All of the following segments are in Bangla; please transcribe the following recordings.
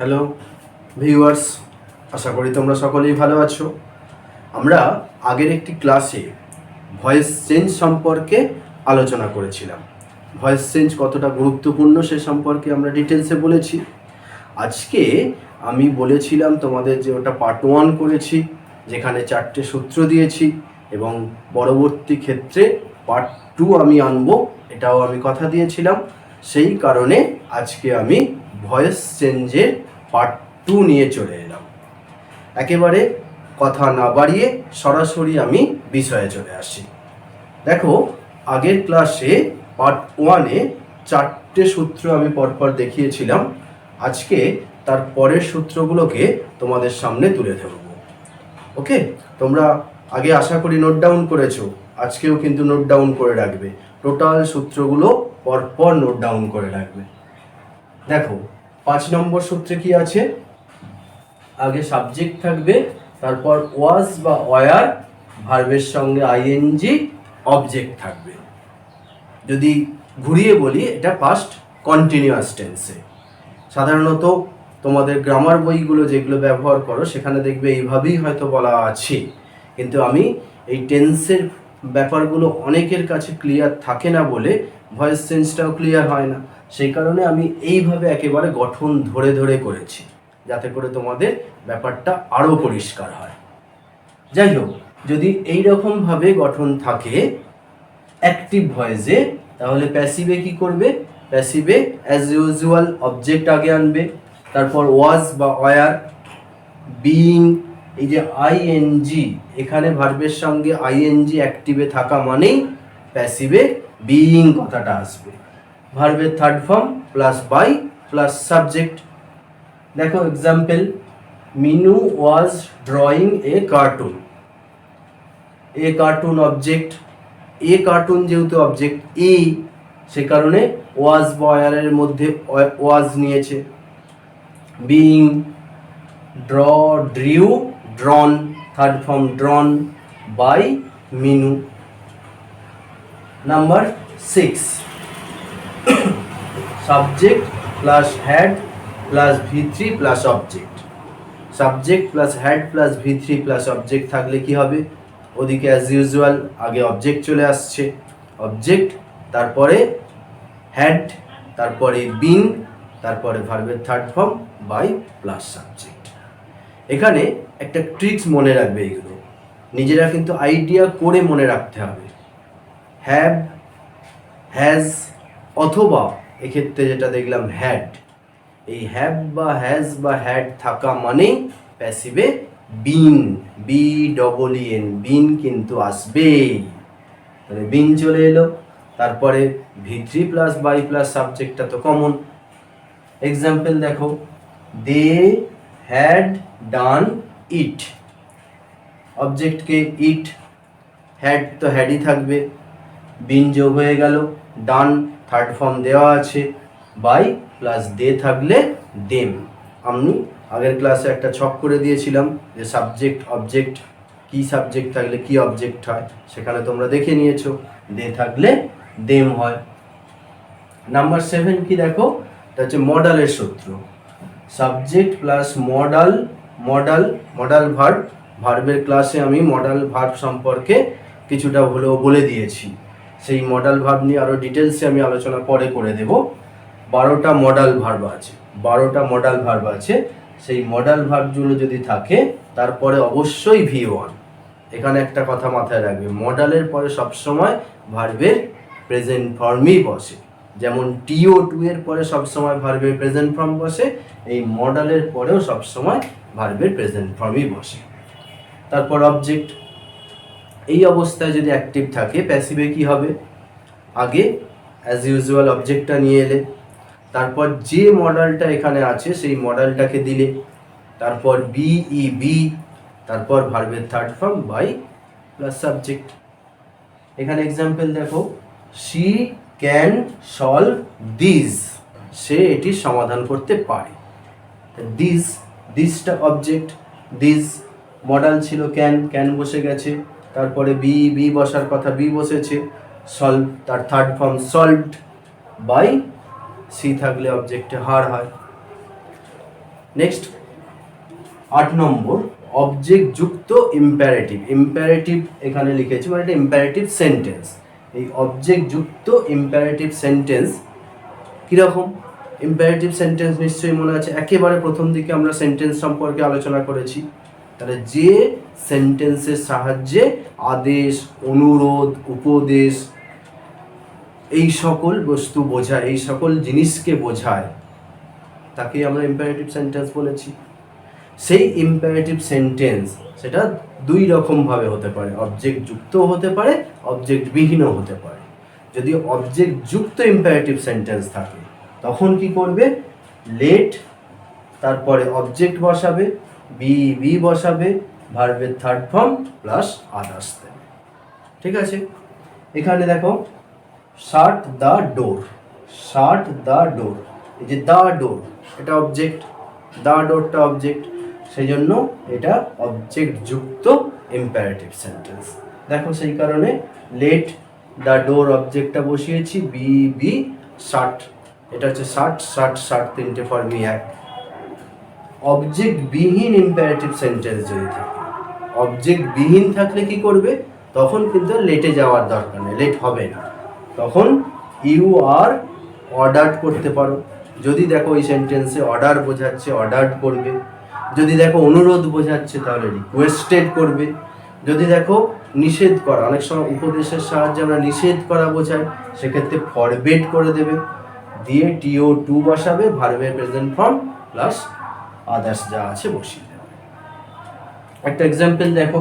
হ্যালো ভিউয়ার্স, আশা করি তোমরা সকলেই ভালো আছো। আমরা আগের একটি ক্লাসে ভয়েস চেঞ্জ সম্পর্কে আলোচনা করেছিলাম। ভয়েস চেঞ্জ কতটা গুরুত্বপূর্ণ সে সম্পর্কে আমরা ডিটেলসে বলেছি। আজকে আমি বলেছিলাম তোমাদের যে ওটা পার্ট 1 করেছি, যেখানে 4টে সূত্র দিয়েছি এবং পরবর্তী ক্ষেত্রে পার্ট 2 আমি আনবো, এটাও আমি কথা দিয়েছিলাম। সেই কারণে আজকে আমি ভয়েস চেঞ্জের পার্ট 2 নিয়ে চলে এলাম। একেবারে কথা না বাড়িয়ে সরাসরি আমি বিষয়ে চলে আসি। দেখো, আগের ক্লাসে পার্ট 1-এ 4টে সূত্র আমি পরপর দেখিয়েছিলাম। আজকে তার পরের সূত্রগুলোকে তোমাদের সামনে তুলে ধরব। ওকে, তোমরা আগে আশা করি নোট ডাউন করেছো, আজকেও কিন্তু নোট ডাউন করে রাখবে। টোটাল সূত্রগুলো পরপর নোট ডাউন করে রাখবে। দেখো, 5 নম্বর সূত্রে কি আছে? আগে সাবজেক্ট থাকবে, তারপর ওয়াজ বা ওয়ার, ভার্বের সঙ্গে আইএনজি, অবজেক্ট থাকবে। যদি ঘুরিয়ে বলি, এটা পাস্ট কন্টিনিউয়াস টেন্সে। সাধারণত তোমাদের গ্রামার বইগুলো যেগুলো ব্যবহার করো সেখানে দেখবে এইভাবেই হয়তো বলা আছে, কিন্তু আমি এই টেন্সের ব্যাপারগুলো অনেকের কাছে ক্লিয়ার থাকে না বলে ভয়েস চেঞ্জটাও ক্লিয়ার হয় না। সেই কারণে আমি এইভাবে একেবারে গঠন ধরে ধরে করেছি, যাতে করে তোমাদের ব্যাপারটা আরও পরিষ্কার হয়। যাই হোক, যদি এই রকমভাবে গঠন থাকে অ্যাক্টিভ ভয়েসে, তাহলে প্যাসিভে কি করবে? প্যাসিভে অ্যাজ ইউজুয়াল অবজেক্ট আগে আনবে, তারপর ওয়াজ বা ওয়ার, বিইং, এই যে আইএনজি, এখানে ভার্বের সঙ্গে আইএনজি অ্যাক্টিভে থাকা মানেই প্যাসিভে বিইং কথাটা আসবে। ভার্বের third form plus by plus subject. দেখো example, Minu was drawing a cartoon. A cartoon object, a cartoon যেহেতু অবজেক্ট ই, সে কারণে ওয়াজ বয়ারের মধ্যে ওয়াজ নিয়েছে। Being, draw, drew, drawn, third form drawn, by Minu. Number 6, subject plus had plus V3 plus object. Subject plus had plus V3 plus object থাকলে কি হবে? ওদিকে অ্যাজ ইউজুয়াল আগে অবজেক্ট চলে আসছে, অবজেক্ট, তারপরে হ্যাড, তারপরে বিন, তারপরে ভার্বের third form by plus subject. এখানে একটা ট্রিক্স মনে রাখবে, এগুলো নিজেরা কিন্তু আইডিয়া করে মনে রাখতে হবে। হ্যাভ, হ্যাজ, অথবা এক্ষেত্রে যেটা দেখলাম হ্যাড, এই হ্যাভ বা হ্যাজ বা হ্যাড থাকা মানেই প্যাসিভে বিন, BEEN, বিন কিন্তু আসবেই। তাহলে বিন চলে এলো, তারপরে V3 প্লাস বাই প্লাস সাবজেক্টটা তো কমন। এক্সাম্পল দেখো, they had done it, অবজেক্টকে it, had তো হ্যাডই থাকবে, বিন যোগ হয়ে গেল, ডান থার্ড ফর্ম দেওয়া আছে, বাই প্লাস দে থাকলে দেম। আমি আগের ক্লাসে একটা ছক করে দিয়েছিলাম যে সাবজেক্ট অবজেক্ট, কি সাবজেক্ট থাকলে কি অবজেক্ট হয়, সেখানে তোমরা দেখে নিয়েছো, দে থাকলে দেম হয়। নাম্বার 7 কি দেখো, এটা হচ্ছে মডালের সূত্র। Subject plus modal, modal verb. ভার্বের ক্লাসে আমি মডাল ভার্ব সম্পর্কে কিছুটা হলেও বলে দিয়েছি, সেই মডাল ভার্ব নিয়ে আরও ডিটেলসে আমি আলোচনা পরে করে দেব। 12টা মডাল ভার্ব আছে, 12টা মডাল ভার্ব আছে। সেই মডাল ভার্বগুলো যদি থাকে তারপরে অবশ্যই V1। এখানে একটা কথা মাথায় রাখবে, মডালের পরে সবসময় ভার্বের প্রেজেন্ট ফর্মই বসে। যেমন TO2 এর পরে সবসময় ভার্বের প্রেজেন্ট ফর্ম বসে, এই মডালের পরেও সবসময় ভার্বের প্রেজেন্ট ফর্মই বসে। তারপর অবজেক্ট, এই অবস্থায় যদি অ্যাক্টিভ থাকে প্যাসিভে কি হবে? আগে অ্যাজ ইউজুয়াল অবজেক্টটা নিয়ে এলে, তারপর যে মডেলটা এখানে আছে সেই মডেলটাকে দিলে, তারপর BEB, তারপর ভার্বের third form by plus subject. এখানে এক্সাম্পল দেখো, শি ক্যান সলভ দিস, সে এটি সমাধান করতে পারে। দিস, দিসটা অবজেক্ট, দিস মডেল ছিল ক্যান, ক্যান বসে গেছে, তারপরে বি বসার কথা বি বসেছে, সলভ তার third form solved, by she থাকলে অবজেক্টে হার হয়। নেক্সট 8 নম্বর অবজেক্ট যুক্ত ইম্পারেটিভ। ইম্পারেটিভ এখানে লিখেছি, মানে এটা ইম্পারেটিভ সেন্টেন্স। এই অবজেক্ট যুক্ত ইম্পারেটিভ সেন্টেন্স কীরকম? ইম্পারেটিভ সেন্টেন্স নিশ্চয়ই মনে আছে, একেবারে প্রথম দিকে আমরা সেন্টেন্স সম্পর্কে আলোচনা করেছি। তাহলে যে সেন্টেন্সের সাহায্যে আদেশ, অনুরোধ, উপদেশ এই সকল বস্তু বোঝায়, এই সকল জিনিসকে বোঝায়, তাকে আমরা ইম্পারেটিভ সেন্টেন্স বলেছি। সেই ইম্পারেটিভ সেন্টেন্স সেটা দুই রকমভাবে হতে পারে, অবজেক্ট যুক্তও হতে পারে, অবজেক্ট বিহীনও হতে পারে। যদি অবজেক্ট যুক্ত ইম্পারেটিভ সেন্টেন্স থাকে তখন কি করবে? লেট, তারপরে অবজেক্ট বসাবে, বি বসাবে, ভার্বের থার্ড ফর্ম প্লাস আদার্স দেবে। ঠিক আছে, এখানে দেখো শাট the door, shut the door, এই যে দ্য ডোর এটা অবজেক্ট, দ্য ডোরটা অবজেক্ট, সেই জন্য এটা অবজেক্ট যুক্ত ইম্পারেটিভ সেন্টেন্স। দেখো সেই কারণে লেট দ্য ডোর অবজেক্টটা বসিয়েছি, বি শাট, এটা হচ্ছে শাট, শাট শাট তিনটে ফর্মই এক। অবজেক্ট বিহীন ইম্পারেটিভ সেন্টেন্স যদি থাকে, অবজেক্ট বিহীন থাকলে কি করবে? তখন কিন্তু লেটে যাওয়ার দরকার নেই, লেট হবে না। তখন ইউ আর অর্ডার্ড করতে পারো। যদি দেখো এই সেন্টেন্সে অর্ডার বোঝাচ্ছে, অর্ডার্ড করবে। যদি দেখো অনুরোধ বোঝাচ্ছে তাহলে রিকোয়েস্টেড করবে। যদি দেখো নিষেধ করা, অনেক সময় উপদেশের সাহায্যে আমরা নিষেধ করা বোঝাই, সেক্ষেত্রে ফরবেড করে দেবে, দিয়ে টিও টু বসাবে, ভার্বের প্রেজেন্ট ফর্ম প্লাস আদার্স যা আছে বসিয়ে দেবে। একটা এক্সাম্পল দেখো,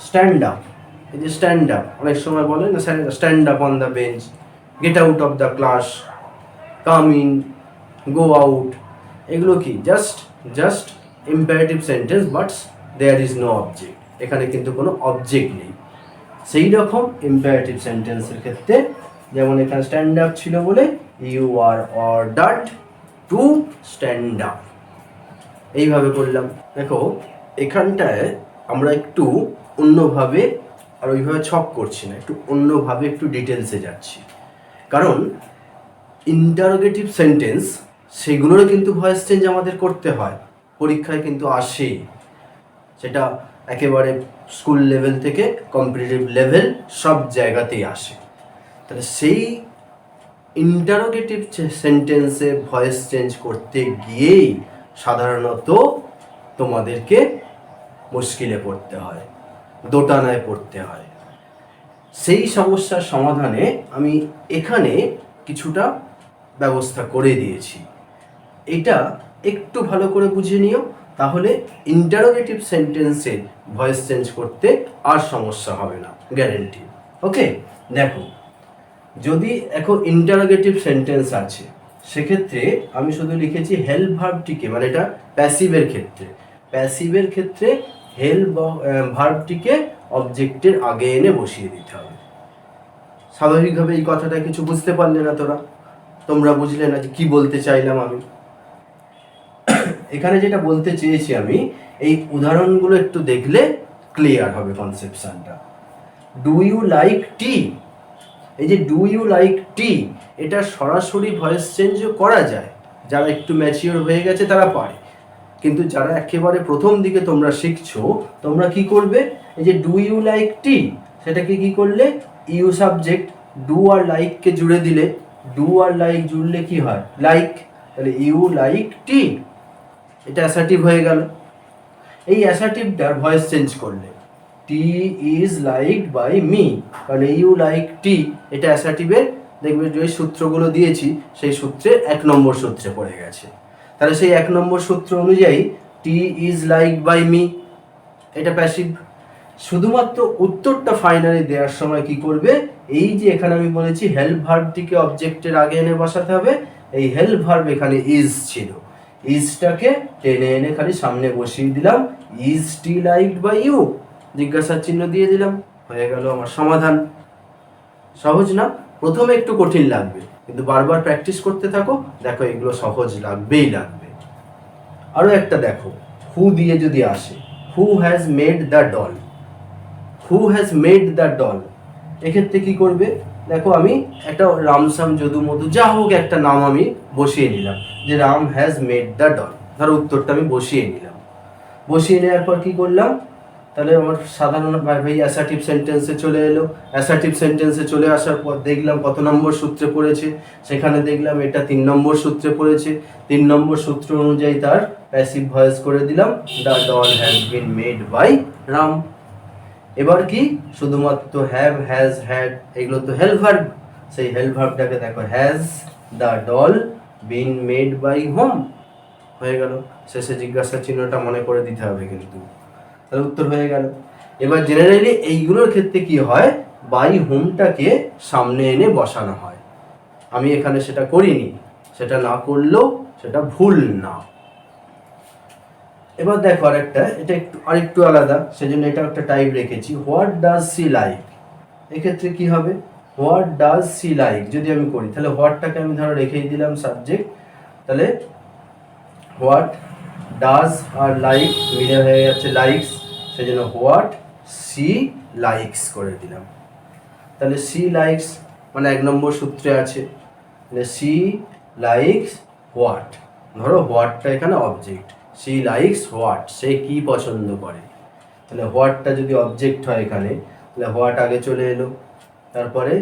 স্ট্যান্ড আপ। এই যে স্ট্যান্ড আপ, অনেক সময় বলে না stand up on the bench, get out of the class, come in, go out, এগুলো কি just imperative sentence, but there is no object, এখানে কিন্তু কোনো অবজেক্ট নেই। সেই রকম ইম্পারেটিভ সেন্টেন্সের ক্ষেত্রে, যেমন এখানে স্ট্যান্ড আপ ছিল বলে you are ordered to stand up, এইভাবে করলাম। দেখো এখানটায় আমরা একটু অন্যভাবে, আর ওইভাবে ছক করছি না, একটু অন্যভাবে একটু ডিটেলসে যাচ্ছি, কারণ ইন্টারোগেটিভ সেন্টেন্স সেগুলোরও কিন্তু ভয়েস চেঞ্জ আমাদের করতে হয়, পরীক্ষায় কিন্তু আসে, সেটা একেবারে স্কুল লেভেল থেকে কম্পিটিটিভ লেভেল সব জায়গাতেই আসে। তাহলে সেই ইন্টারোগেটিভ সেন্টেন্সে ভয়েস চেঞ্জ করতে গিয়েই সাধারণত তোমাদেরকে মুশকিলে পড়তে হয়, দোটানায় পড়তে হয়। সেই সমস্যার সমাধানে আমি এখানে কিছুটা ব্যবস্থা করে দিয়েছি, এটা একটু ভালো করে বুঝে নিও, তাহলে ইন্টারোগেটিভ সেন্টেন্সে ভয়েস চেঞ্জ করতে আর সমস্যা হবে না, গ্যারেন্টি। ওকে, দেখো যদি এখন ইন্টারোগেটিভ সেন্টেন্স আছে, সেক্ষেত্রে আমি শুধু লিখেছি হেল্প ভার্বটিকে, মানে এটা প্যাসিভের ক্ষেত্রে, প্যাসিভের ক্ষেত্রে হেল্প ভার্বটিকে অবজেক্টের আগে এনে বসিয়ে দিতে হবে। স্বাভাবিকভাবে এই কথাটা কিছু বুঝতে পারলে না তোমরা বুঝলে না যে কি বলতে চাইলাম আমি। এখানে যেটা বলতে চেয়েছি আমি, এই উদাহরণগুলো একটু দেখলে ক্লিয়ার হবে কনসেপশনটা। ডু ইউ লাইক টি, এই যে ডু ইউ লাইক টি, এটা সরাসরি ভয়েস চেঞ্জও করা যায়, যারা একটু ম্যাচিওর হয়ে গেছে তারা পারে, কিন্তু যারা একেবারে প্রথম দিকে তোমরা শিখছো, তোমরা কি করবে? এই যে ডু ইউ লাইক টি, সেটাকে কি করলে ইউ সাবজেক্ট, ডু আর লাইককে জুড়ে দিলে, ডু আর লাইক জুড়লে কি হয়? লাইক, তাহলে ইউ লাইক টি, এটা অ্যাসার্টিভ হয়ে গেল। এই অ্যাসার্টিভটার ভয়েস চেঞ্জ করলে টি ইজ লাইকড বাই মি, কারণ ইউ লাইক টি এটা অ্যাসার্টিভের, দেখবে যে সূত্রগুলো দিয়েছি সেই সূত্রে 1 নম্বর সূত্রে পড়ে গেছে। তাহলে সেই 1 নম্বর সূত্র অনুযায়ী টি ইজ লাইকড বাই মি, এটা প্যাসিভ। শুধুমাত্র উত্তরটা ফাইনালি দেওয়ার সময় কি করবে? এই যে এখানে আমি বলেছি হেল্প ভার্বটিকে অবজেক্টের আগে এনে বসাতে হবে, এই হেল্প ভার্ব এখানে ইজ ছিল, ইজটাকে টেনে এনে খালি সামনে বসিয়ে দিলাম, is it liked by you, জিজ্ঞাসার চিহ্ন দিয়ে দিলাম, হয়ে গেল আমার সমাধান। সহজ না? প্রথমে একটু কঠিন লাগবে, কিন্তু বারবার প্র্যাকটিস করতে থাকো, দেখো এগুলো সহজ লাগবেই লাগবে। আরও একটা দেখো, হু দিয়ে যদি আসে, who has made the doll, who has made the doll, এক্ষেত্রে কি করবে? দেখো আমি একটা রামসাম যদু মধু যা হোক একটা নাম আমি বসিয়ে নিলাম, যে Ram has made the doll. ধরো উত্তরটা আমি বসিয়ে নিলাম, বসিয়ে নেওয়ার পর কি করলাম, তাহলে আমার সাধারণ ভাই অ্যাসার্টিভ সেন্টেন্সে চলে এলো। অ্যাসার্টিভ সেন্টেন্সে চলে আসার পর দেখলাম কত নম্বর সূত্রে পড়েছে, সেখানে দেখলাম এটা 3 নম্বর সূত্রে পড়েছে। 3 নম্বর সূত্র অনুযায়ী তার প্যাসিভ ভয়েস করে দিলাম, the doll has been made by Ram. এবার কি শুধুমাত্র হ্যাভ, হ্যাজ, হ্যাড এগুলো তো হেল্প ভার্ব, সেই হেল্প ভার্বটাকে দেখো, has the doll been made by whom, হয়ে গেল। শেষে জিজ্ঞাসা চিহ্নটা মনে করে দিতে হবে কিন্তু, তাহলে উত্তর হয়ে গেল। এবার জেনারেলি এইগুলোর ক্ষেত্রে কি হয়, বাই হোমটাকে সামনে এনে বসানো হয়। আমি এখানে সেটা করিনি, সেটা না করলেও সেটা ভুল না। এবার দেখো আরেকটা, এটা আরেকটু আলাদা, সেজন্য এটা একটা টাইপ রেখেছি, হোয়াট ডাজ সি লাইক। এক্ষেত্রে কি হবে, হোয়াট ডাজ সি লাইক যদি আমি করি, তাহলে হোয়াটটাকে আমি ধরো রেখেই দিলাম সাবজেক্ট, তাহলে হোয়াট ডাজ আর লাইক মিলে হয়ে যাচ্ছে লাইকস, সেজন্য হোয়াট সি লাইকস করে দিলাম। তাহলে সি লাইকস মানে 1 নম্বর সূত্রে আছে, তাহলে সি লাইকস হোয়াট, ধরো হোয়াটটা এখানে অবজেক্ট, সি লাইকস হোয়াট, সে কি পছন্দ করে, তাহলে হোয়াটটা যদি অবজেক্ট হয় এখানে, তাহলে হোয়াট আগে চলে এলো, তারপরে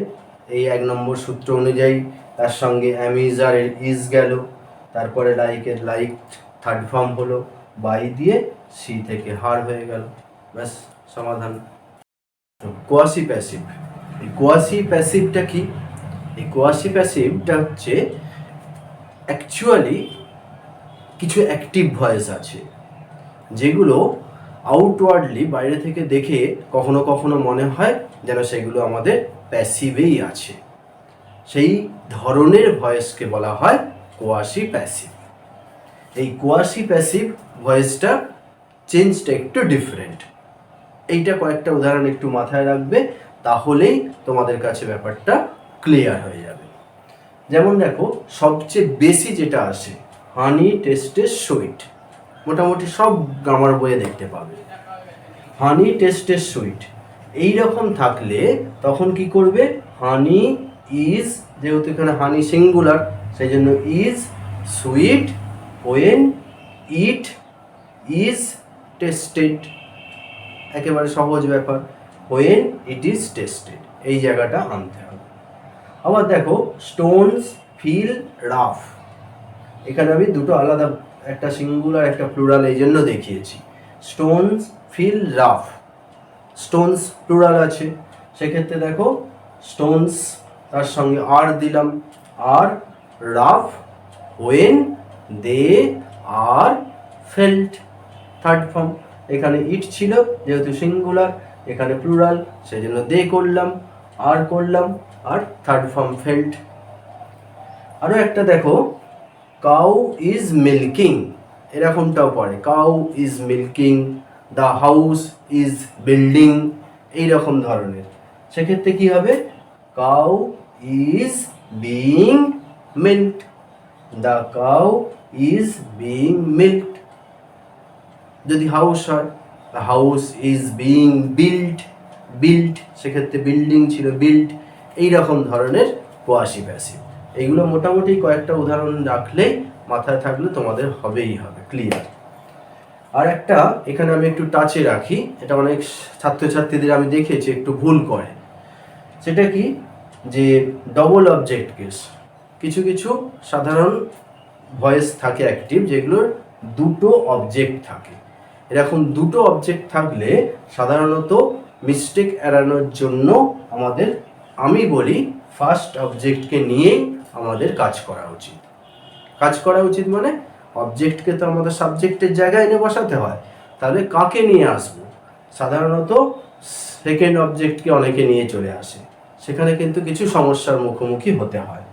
এই 1 নম্বর সূত্র অনুযায়ী তার সঙ্গে অ্যামিজ আর ইজ গেল, তারপরে লাইকের লাইক থার্ড ফর্ম হলো, বাই দিয়ে সি থেকে হার হয়ে গেল, ব্যাস সমাধান। কোয়াসি প্যাসিভ, এই কোয়াসি প্যাসিভটা কি, এই কোয়াসি প্যাসিভটা হচ্ছে অ্যাকচুয়ালি কিছু অ্যাক্টিভ ভয়েস আছে যেগুলো আউটওয়ার্ডলি বাইরে থেকে দেখে কখনো কখনো মনে হয় যেন সেগুলো আমাদের প্যাসিভেই আছে, সেই ধরনের ভয়েসকে বলা হয় কোয়াসি প্যাসিভ। এই কোয়াসি প্যাসিভ ভয়েসটা চেঞ্জটা একটু ডিফারেন্ট, এইটা কয়েকটা উদাহরণ একটু মাথায় রাখবে, তাহলেই তোমাদের কাছে ব্যাপারটা ক্লিয়ার হয়ে যাবে। যেমন দেখো সবচেয়ে বেশি যেটা আসে, হানি টেস্টেড সুইট, মোটামুটি সব গ্রামার বইয়ে দেখতে পাবে হানি টেস্টেড সুইট। এইরকম থাকলে তখন কি করবে, হানি ইজ, যেহেতু এখানে হানি সিঙ্গুলার সেই জন্য is sweet when it is tasted, একেবারে সহজ ব্যাপার, ওয়েন ইট ইজ টেস্টেড এই জায়গাটা আনতে হবে। আবার দেখো স্টোনস ফিল রাফ, এখানে আমি দুটো আলাদা, একটা সিঙ্গুলার একটা প্লুরাল এই জন্য দেখিয়েছি। Stones feel rough, stones plural আছে, সেক্ষেত্রে দেখো স্টোনস তার সঙ্গে আর দিলাম, are rough when they are felt third form. এখানে ইট ছিল যেহেতু সিঙ্গুলার, এখানে প্লুরাল সেই জন্য দে করলাম, আর করলাম, আর থার্ড ফর্ম ফেল্ট। আরও একটা দেখো, কাউ ইজ মিল্কিং, এরকমটাও পড়ে, cow is milking, the house is building, এইরকম ধরনের। সেক্ষেত্রে কি হবে, cow is being milked, the cow is being milked. যদি হাউস হয়, the house is being build, build সেক্ষেত্রে বিল্ডিং ছিল বিল্ড, এইরকম ধরনের কোয়াসি প্যাসিভ। এইগুলো মোটামুটি কয়েকটা উদাহরণ রাখলেই মাথায় থাকলে তোমাদের হবেই হবে, ক্লিয়ার। আর একটা এখানে আমি একটু টাচে রাখি, এটা অনেক ছাত্রছাত্রীদের আমি দেখেছি একটু ভুল করে, সেটা কি, যে ডবল অবজেক্ট কেস। কিছু কিছু সাধারণ ভয়েস থাকে অ্যাক্টিভ যেগুলোর দুটো অবজেক্ট থাকে, এরকম দুটো অবজেক্ট থাকলে সাধারণত মিস্টেক এড়ানোর জন্য আমাদের, আমি বলি ফার্স্ট অবজেক্টকে নিয়েই আমাদের কাজ করা উচিত। কাজ করা উচিত মানে অবজেক্টকে তো আমাদের সাবজেক্টের জায়গায় এনে বসাতে হয়, তাহলে কাকে নিয়ে আসবো, সাধারণত সেকেন্ড অবজেক্টকে অনেকে নিয়ে চলে আসে, সেখানে কিন্তু কিছু সমস্যার মুখোমুখি হতে হয়।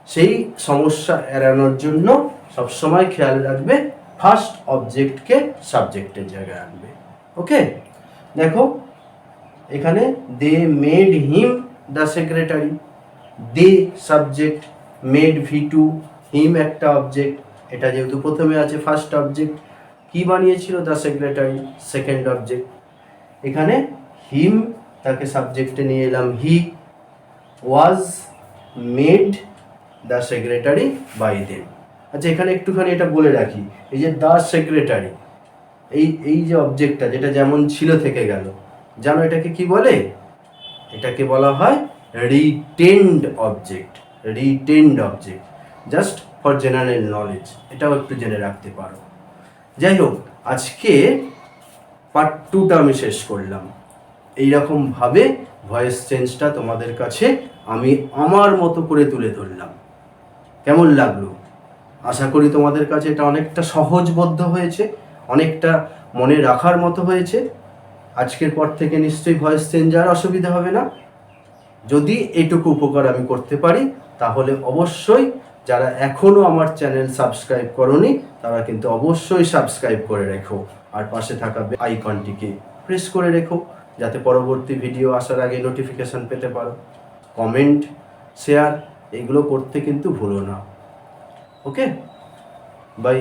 সেই সমস্যা এড়ানোর জন্য সবসময় খেয়াল রাখবে ফার্স্ট অবজেক্টকে সাবজেক্টের জায়গায় আনবে। ওকে, দেখো এখানে they made him the secretary, they subject, made V2, him একটা অবজেক্ট, এটা যেহেতু প্রথমে আছে ফার্স্ট অবজেক্ট, কি বানিয়েছিল, দ্য সেক্রেটারি সেকেন্ড অবজেক্ট। এখানে হিম তাকে সাবজেক্টে নিয়ে এলাম he, was made the secretary by them, আচ্ছা, এখানে একটুখানি এটা বলে রাখি, এই যে দ্য সেক্রেটারি, এই যে অবজেক্টটা যেটা যেমন ছিল থেকে গেল, জানো এটাকে কি বলে? এটাকে বলা হয় retained object. Retained object, just for general knowledge, এটাও একটু জেনে রাখতে পারো। যাই হোক, আজকে পার্ট 2টা আমি শেষ করলাম। এইরকমভাবে ভয়েস চেঞ্জটা তোমাদের কাছে আমি আমার মতো করে তুলে ধরলাম। কেমন লাগলো? আশা করি তোমাদের কাছে এটা অনেকটা সহজবোধ্য হয়েছে, অনেকটা মনে রাখার মতো হয়েছে। আজকের পর থেকে নিশ্চয়ই ভয়েস চেঞ্জ আর অসুবিধা হবে না। যদি এটুকু উপকার আমি করতে পারি, তাহলে অবশ্যই যারা এখনও আমার চ্যানেল সাবস্ক্রাইব করোনি তারা কিন্তু অবশ্যই সাবস্ক্রাইব করে রেখো, আর পাশে থাকা আইকনটিকে প্রেস করে রেখো, যাতে পরবর্তী ভিডিও আসার আগে নোটিফিকেশান পেতে পারো। কমেন্ট, শেয়ার এগুলো করতে কিন্তু ভুলো না। ওকে, বাই।